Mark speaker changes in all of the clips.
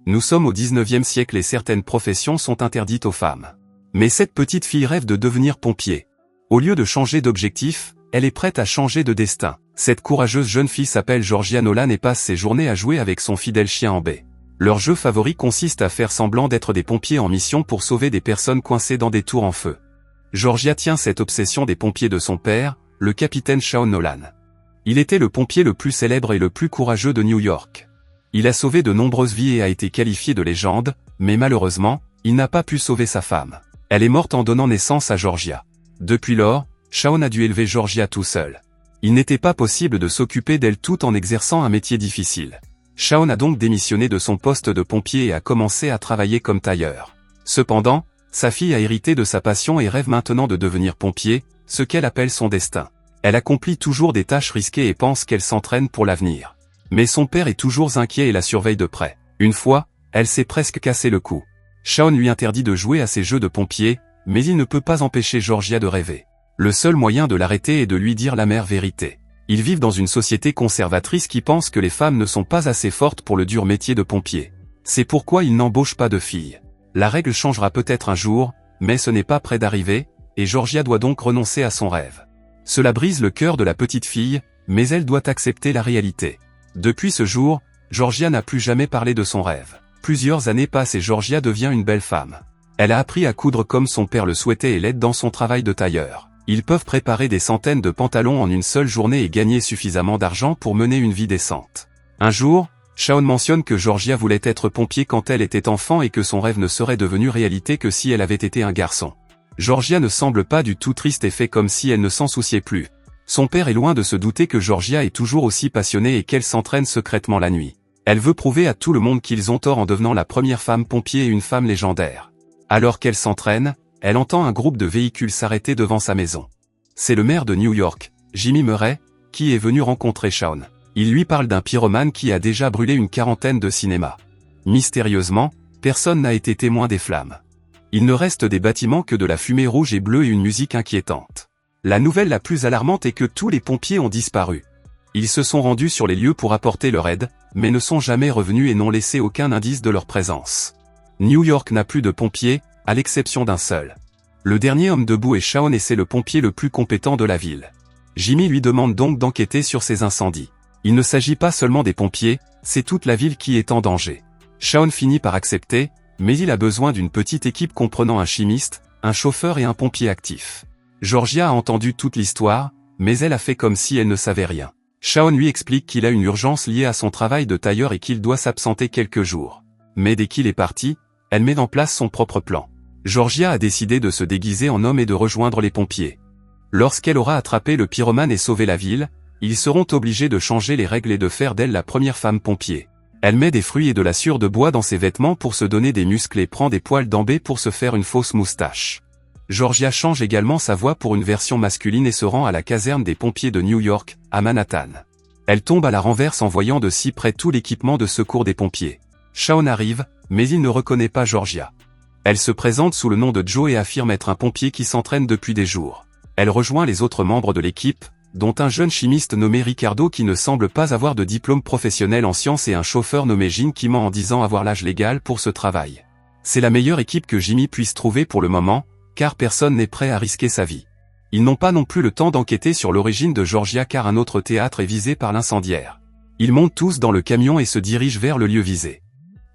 Speaker 1: Nous sommes au 19e siècle et certaines professions sont interdites aux femmes. Mais cette petite fille rêve de devenir pompier. Au lieu de changer d'objectif, elle est prête à changer de destin. Cette courageuse jeune fille s'appelle Georgia Nolan et passe ses journées à jouer avec son fidèle chien Amber. Leur jeu favori consiste à faire semblant d'être des pompiers en mission pour sauver des personnes coincées dans des tours en feu. Georgia tient cette obsession des pompiers de son père, le capitaine Shaun Nolan. Il était le pompier le plus célèbre et le plus courageux de New York. Il a sauvé de nombreuses vies et a été qualifié de légende, mais malheureusement, il n'a pas pu sauver sa femme. Elle est morte en donnant naissance à Georgia. Depuis lors, Shaun a dû élever Georgia tout seul. Il n'était pas possible de s'occuper d'elle tout en exerçant un métier difficile. Shaun a donc démissionné de son poste de pompier et a commencé à travailler comme tailleur. Cependant, sa fille a hérité de sa passion et rêve maintenant de devenir pompier, ce qu'elle appelle son destin. Elle accomplit toujours des tâches risquées et pense qu'elle s'entraîne pour l'avenir. Mais son père est toujours inquiet et la surveille de près. Une fois, elle s'est presque cassé le cou. Shaun lui interdit de jouer à ses jeux de pompier, mais il ne peut pas empêcher Georgia de rêver. Le seul moyen de l'arrêter est de lui dire l'amère vérité. Ils vivent dans une société conservatrice qui pense que les femmes ne sont pas assez fortes pour le dur métier de pompier. C'est pourquoi ils n'embauchent pas de filles. La règle changera peut-être un jour, mais ce n'est pas près d'arriver, et Georgia doit donc renoncer à son rêve. Cela brise le cœur de la petite fille, mais elle doit accepter la réalité. Depuis ce jour, Georgia n'a plus jamais parlé de son rêve. Plusieurs années passent et Georgia devient une belle femme. Elle a appris à coudre comme son père le souhaitait et l'aide dans son travail de tailleur. Ils peuvent préparer des centaines de pantalons en une seule journée et gagner suffisamment d'argent pour mener une vie décente. Un jour, Shaun mentionne que Georgia voulait être pompier quand elle était enfant et que son rêve ne serait devenu réalité que si elle avait été un garçon. Georgia ne semble pas du tout triste et fait comme si elle ne s'en souciait plus. Son père est loin de se douter que Georgia est toujours aussi passionnée et qu'elle s'entraîne secrètement la nuit. Elle veut prouver à tout le monde qu'ils ont tort en devenant la première femme pompier et une femme légendaire. Alors qu'elle s'entraîne, elle entend un groupe de véhicules s'arrêter devant sa maison. C'est le maire de New York, Jimmy Murray, qui est venu rencontrer Shaun. Il lui parle d'un pyromane qui a déjà brûlé une quarantaine de cinémas. Mystérieusement, personne n'a été témoin des flammes. Il ne reste des bâtiments que de la fumée rouge et bleue et une musique inquiétante. La nouvelle la plus alarmante est que tous les pompiers ont disparu. Ils se sont rendus sur les lieux pour apporter leur aide, mais ne sont jamais revenus et n'ont laissé aucun indice de leur présence. New York n'a plus de pompiers, à l'exception d'un seul. Le dernier homme debout est Shaun et c'est le pompier le plus compétent de la ville. Jimmy lui demande donc d'enquêter sur ces incendies. Il ne s'agit pas seulement des pompiers, c'est toute la ville qui est en danger. Shaun finit par accepter, mais il a besoin d'une petite équipe comprenant un chimiste, un chauffeur et un pompier actif. Georgia a entendu toute l'histoire, mais elle a fait comme si elle ne savait rien. Shaun lui explique qu'il a une urgence liée à son travail de tailleur et qu'il doit s'absenter quelques jours. Mais dès qu'il est parti, elle met en place son propre plan. Georgia a décidé de se déguiser en homme et de rejoindre les pompiers. Lorsqu'elle aura attrapé le pyromane et sauvé la ville, ils seront obligés de changer les règles et de faire d'elle la première femme pompier. Elle met des fruits et de la sciure de bois dans ses vêtements pour se donner des muscles et prend des poils d'Amber pour se faire une fausse moustache. Georgia change également sa voix pour une version masculine et se rend à la caserne des pompiers de New York, à Manhattan. Elle tombe à la renverse en voyant de si près tout l'équipement de secours des pompiers. Shaun arrive, mais il ne reconnaît pas Georgia. Elle se présente sous le nom de Joe et affirme être un pompier qui s'entraîne depuis des jours. Elle rejoint les autres membres de l'équipe, dont un jeune chimiste nommé Ricardo qui ne semble pas avoir de diplôme professionnel en sciences et un chauffeur nommé Gene qui ment en disant avoir l'âge légal pour ce travail. C'est la meilleure équipe que Jimmy puisse trouver pour le moment, car personne n'est prêt à risquer sa vie. Ils n'ont pas non plus le temps d'enquêter sur l'origine de Georgia car un autre théâtre est visé par l'incendiaire. Ils montent tous dans le camion et se dirigent vers le lieu visé.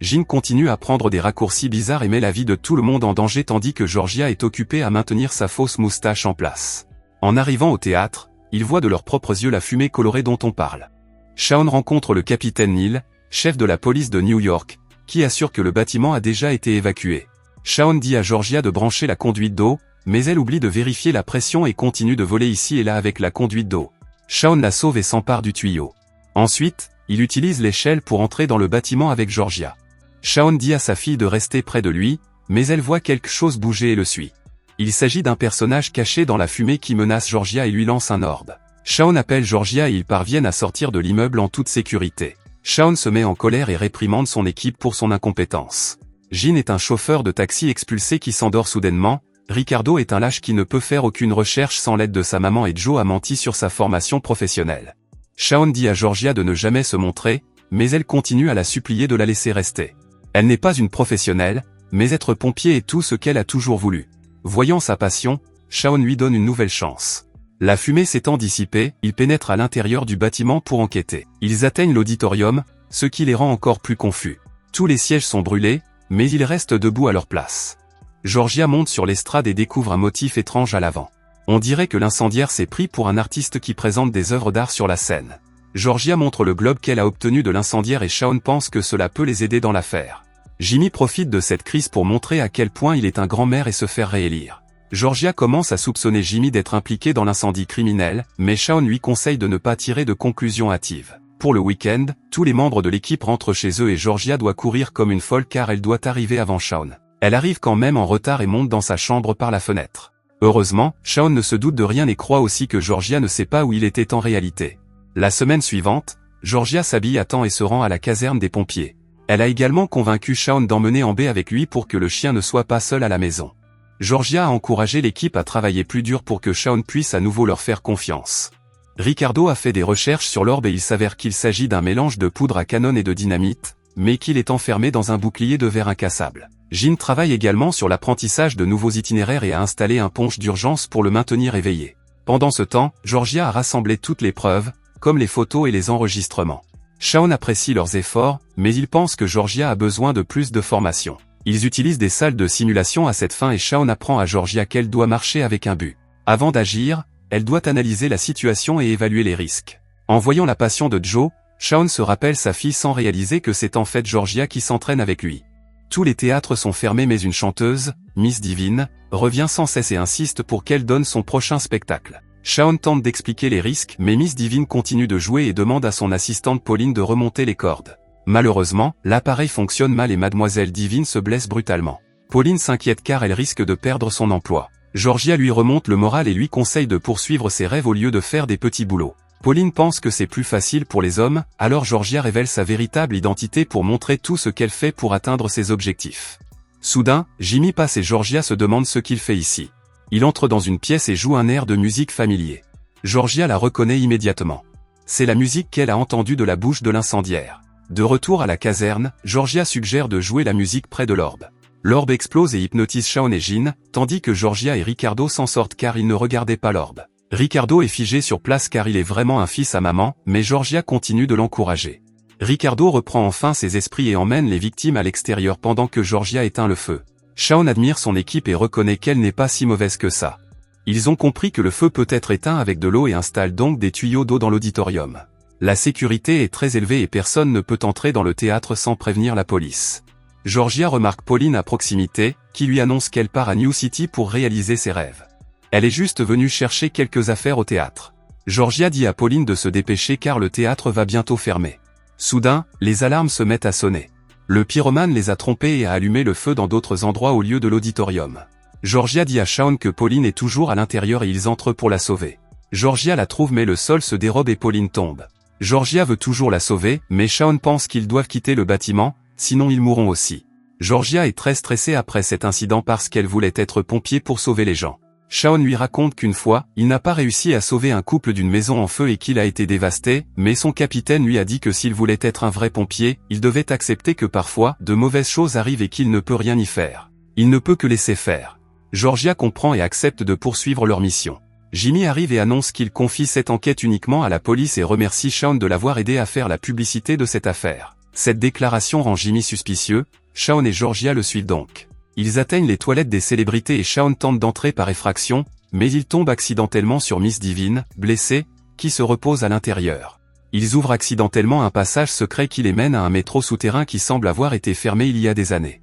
Speaker 1: Gene continue à prendre des raccourcis bizarres et met la vie de tout le monde en danger tandis que Georgia est occupée à maintenir sa fausse moustache en place. En arrivant au théâtre, ils voient de leurs propres yeux la fumée colorée dont on parle. Shaun rencontre le capitaine Neal, chef de la police de New York, qui assure que le bâtiment a déjà été évacué. Shaun dit à Georgia de brancher la conduite d'eau, mais elle oublie de vérifier la pression et continue de voler ici et là avec la conduite d'eau. Shaun la sauve et s'empare du tuyau. Ensuite, il utilise l'échelle pour entrer dans le bâtiment avec Georgia. Shaun dit à sa fille de rester près de lui, mais elle voit quelque chose bouger et le suit. Il s'agit d'un personnage caché dans la fumée qui menace Georgia et lui lance un orbe. Shaun appelle Georgia et ils parviennent à sortir de l'immeuble en toute sécurité. Shaun se met en colère et réprimande son équipe pour son incompétence. Gene est un chauffeur de taxi expulsé qui s'endort soudainement, Ricardo est un lâche qui ne peut faire aucune recherche sans l'aide de sa maman et Joe a menti sur sa formation professionnelle. Shaun dit à Georgia de ne jamais se montrer, mais elle continue à la supplier de la laisser rester. Elle n'est pas une professionnelle, mais être pompier est tout ce qu'elle a toujours voulu. Voyant sa passion, Shaun lui donne une nouvelle chance. La fumée s'étant dissipée, ils pénètrent à l'intérieur du bâtiment pour enquêter. Ils atteignent l'auditorium, ce qui les rend encore plus confus. Tous les sièges sont brûlés, mais ils restent debout à leur place. Georgia monte sur l'estrade et découvre un motif étrange à l'avant. On dirait que l'incendiaire s'est pris pour un artiste qui présente des œuvres d'art sur la scène. Georgia montre le globe qu'elle a obtenu de l'incendiaire et Shaun pense que cela peut les aider dans l'affaire. Jimmy profite de cette crise pour montrer à quel point il est un grand maire et se faire réélire. Georgia commence à soupçonner Jimmy d'être impliqué dans l'incendie criminel, mais Shaun lui conseille de ne pas tirer de conclusions hâtives. Pour le week-end, tous les membres de l'équipe rentrent chez eux et Georgia doit courir comme une folle car elle doit arriver avant Shaun. Elle arrive quand même en retard et monte dans sa chambre par la fenêtre. Heureusement, Shaun ne se doute de rien et croit aussi que Georgia ne sait pas où il était en réalité. La semaine suivante, Georgia s'habille à temps et se rend à la caserne des pompiers. Elle a également convaincu Shaun d'emmener Amber avec lui pour que le chien ne soit pas seul à la maison. Georgia a encouragé l'équipe à travailler plus dur pour que Shaun puisse à nouveau leur faire confiance. Ricardo a fait des recherches sur l'orbe et il s'avère qu'il s'agit d'un mélange de poudre à canon et de dynamite, mais qu'il est enfermé dans un bouclier de verre incassable. Jim travaille également sur l'apprentissage de nouveaux itinéraires et a installé un punch d'urgence pour le maintenir éveillé. Pendant ce temps, Georgia a rassemblé toutes les preuves, comme les photos et les enregistrements. Shaun apprécie leurs efforts, mais il pense que Georgia a besoin de plus de formation. Ils utilisent des salles de simulation à cette fin et Shaun apprend à Georgia qu'elle doit marcher avec un but. Avant d'agir, elle doit analyser la situation et évaluer les risques. En voyant la passion de Joe, Shaun se rappelle sa fille sans réaliser que c'est en fait Georgia qui s'entraîne avec lui. Tous les théâtres sont fermés mais une chanteuse, Miss Divine, revient sans cesse et insiste pour qu'elle donne son prochain spectacle. Shaun tente d'expliquer les risques mais Miss Divine continue de jouer et demande à son assistante Pauline de remonter les cordes. Malheureusement, l'appareil fonctionne mal et Mademoiselle Divine se blesse brutalement. Pauline s'inquiète car elle risque de perdre son emploi. Georgia lui remonte le moral et lui conseille de poursuivre ses rêves au lieu de faire des petits boulots. Pauline pense que c'est plus facile pour les hommes, alors Georgia révèle sa véritable identité pour montrer tout ce qu'elle fait pour atteindre ses objectifs. Soudain, Jimmy passe et Georgia se demande ce qu'il fait ici. Il entre dans une pièce et joue un air de musique familier. Georgia la reconnaît immédiatement. C'est la musique qu'elle a entendue de la bouche de l'incendiaire. De retour à la caserne, Georgia suggère de jouer la musique près de l'orbe. L'orbe explose et hypnotise Shaun et Jin, tandis que Georgia et Ricardo s'en sortent car ils ne regardaient pas l'orbe. Ricardo est figé sur place car il est vraiment un fils à maman, mais Georgia continue de l'encourager. Ricardo reprend enfin ses esprits et emmène les victimes à l'extérieur pendant que Georgia éteint le feu. Shaun admire son équipe et reconnaît qu'elle n'est pas si mauvaise que ça. Ils ont compris que le feu peut être éteint avec de l'eau et installent donc des tuyaux d'eau dans l'auditorium. La sécurité est très élevée et personne ne peut entrer dans le théâtre sans prévenir la police. Georgia remarque Pauline à proximité, qui lui annonce qu'elle part à New City pour réaliser ses rêves. Elle est juste venue chercher quelques affaires au théâtre. Georgia dit à Pauline de se dépêcher car le théâtre va bientôt fermer. Soudain, les alarmes se mettent à sonner. Le pyromane les a trompés et a allumé le feu dans d'autres endroits au lieu de l'auditorium. Georgia dit à Shaun que Pauline est toujours à l'intérieur et ils entrent pour la sauver. Georgia la trouve mais le sol se dérobe et Pauline tombe. Georgia veut toujours la sauver, mais Shaun pense qu'ils doivent quitter le bâtiment, sinon ils mourront aussi. Georgia est très stressée après cet incident parce qu'elle voulait être pompier pour sauver les gens. Shaun lui raconte qu'une fois, il n'a pas réussi à sauver un couple d'une maison en feu et qu'il a été dévasté, mais son capitaine lui a dit que s'il voulait être un vrai pompier, il devait accepter que parfois, de mauvaises choses arrivent et qu'il ne peut rien y faire. Il ne peut que laisser faire. Georgia comprend et accepte de poursuivre leur mission. Jimmy arrive et annonce qu'il confie cette enquête uniquement à la police et remercie Shaun de l'avoir aidé à faire la publicité de cette affaire. Cette déclaration rend Jimmy suspicieux, Shaun et Georgia le suivent donc. Ils atteignent les toilettes des célébrités et Shaun tente d'entrer par effraction, mais il tombe accidentellement sur Miss Divine, blessée, qui se repose à l'intérieur. Ils ouvrent accidentellement un passage secret qui les mène à un métro souterrain qui semble avoir été fermé il y a des années.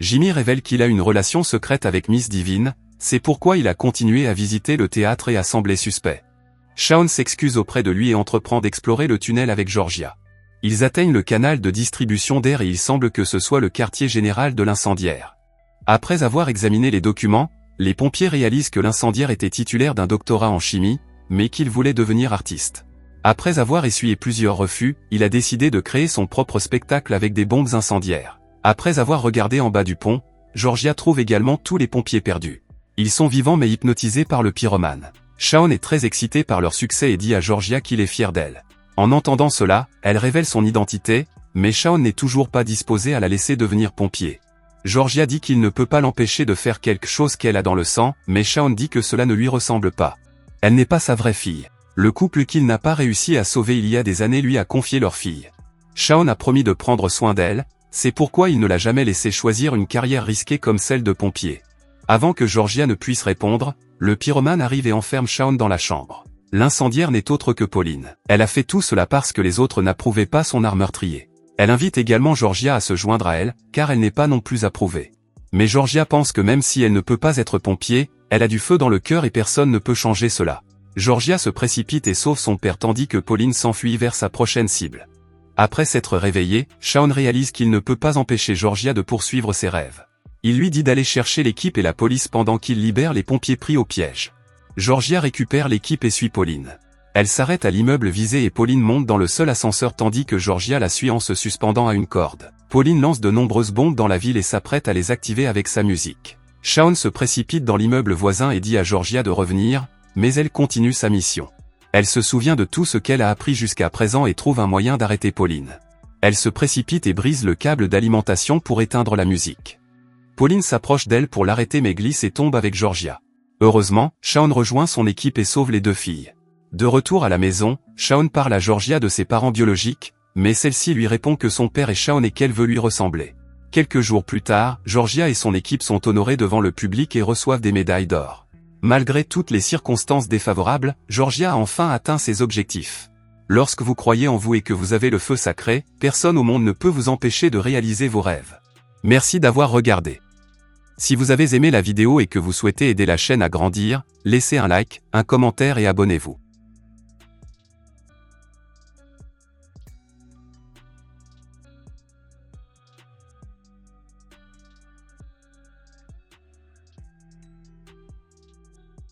Speaker 1: Jimmy révèle qu'il a une relation secrète avec Miss Divine, c'est pourquoi il a continué à visiter le théâtre et a semblé suspect. Shaun s'excuse auprès de lui et entreprend d'explorer le tunnel avec Georgia. Ils atteignent le canal de distribution d'air et il semble que ce soit le quartier général de l'incendiaire. Après avoir examiné les documents, les pompiers réalisent que l'incendiaire était titulaire d'un doctorat en chimie, mais qu'il voulait devenir artiste. Après avoir essuyé plusieurs refus, il a décidé de créer son propre spectacle avec des bombes incendiaires. Après avoir regardé en bas du pont, Georgia trouve également tous les pompiers perdus. Ils sont vivants mais hypnotisés par le pyromane. Shaun est très excité par leur succès et dit à Georgia qu'il est fier d'elle. En entendant cela, elle révèle son identité, Mais Shaun n'est toujours pas disposé à la laisser devenir pompier. Georgia dit qu'il ne peut pas l'empêcher de faire quelque chose qu'elle a dans le sang, mais Shaun dit que cela ne lui ressemble pas. Elle n'est pas sa vraie fille. Le couple qu'il n'a pas réussi à sauver il y a des années lui a confié leur fille. Shaun a promis de prendre soin d'elle, c'est pourquoi il ne l'a jamais laissé choisir une carrière risquée comme celle de pompier. Avant que Georgia ne puisse répondre, le pyromane arrive et enferme Shaun dans la chambre. L'incendiaire n'est autre que Pauline. Elle a fait tout cela parce que les autres n'approuvaient pas son art meurtrier. Elle invite également Georgia à se joindre à elle, car elle n'est pas non plus approuvée. Mais Georgia pense que même si elle ne peut pas être pompier, elle a du feu dans le cœur et personne ne peut changer cela. Georgia se précipite et sauve son père tandis que Pauline s'enfuit vers sa prochaine cible. Après s'être réveillé, Shaun réalise qu'il ne peut pas empêcher Georgia de poursuivre ses rêves. Il lui dit d'aller chercher l'équipe et la police pendant qu'il libère les pompiers pris au piège. Georgia récupère l'équipe et suit Pauline. Elle s'arrête à l'immeuble visé et Pauline monte dans le seul ascenseur tandis que Georgia la suit en se suspendant à une corde. Pauline lance de nombreuses bombes dans la ville et s'apprête à les activer avec sa musique. Shaun se précipite dans l'immeuble voisin et dit à Georgia de revenir, mais elle continue sa mission. Elle se souvient de tout ce qu'elle a appris jusqu'à présent et trouve un moyen d'arrêter Pauline. Elle se précipite et brise le câble d'alimentation pour éteindre la musique. Pauline s'approche d'elle pour l'arrêter mais glisse et tombe avec Georgia. Heureusement, Shaun rejoint son équipe et sauve les deux filles. De retour à la maison, Shaun parle à Georgia de ses parents biologiques, mais celle-ci lui répond que son père est Shaun et qu'elle veut lui ressembler. Quelques jours plus tard, Georgia et son équipe sont honorés devant le public et reçoivent des médailles d'or. Malgré toutes les circonstances défavorables, Georgia a enfin atteint ses objectifs. Lorsque vous croyez en vous et que vous avez le feu sacré, personne au monde ne peut vous empêcher de réaliser vos rêves. Merci d'avoir regardé. Si vous avez aimé la vidéo et que vous souhaitez aider la chaîne à grandir, laissez un like, un commentaire et abonnez-vous.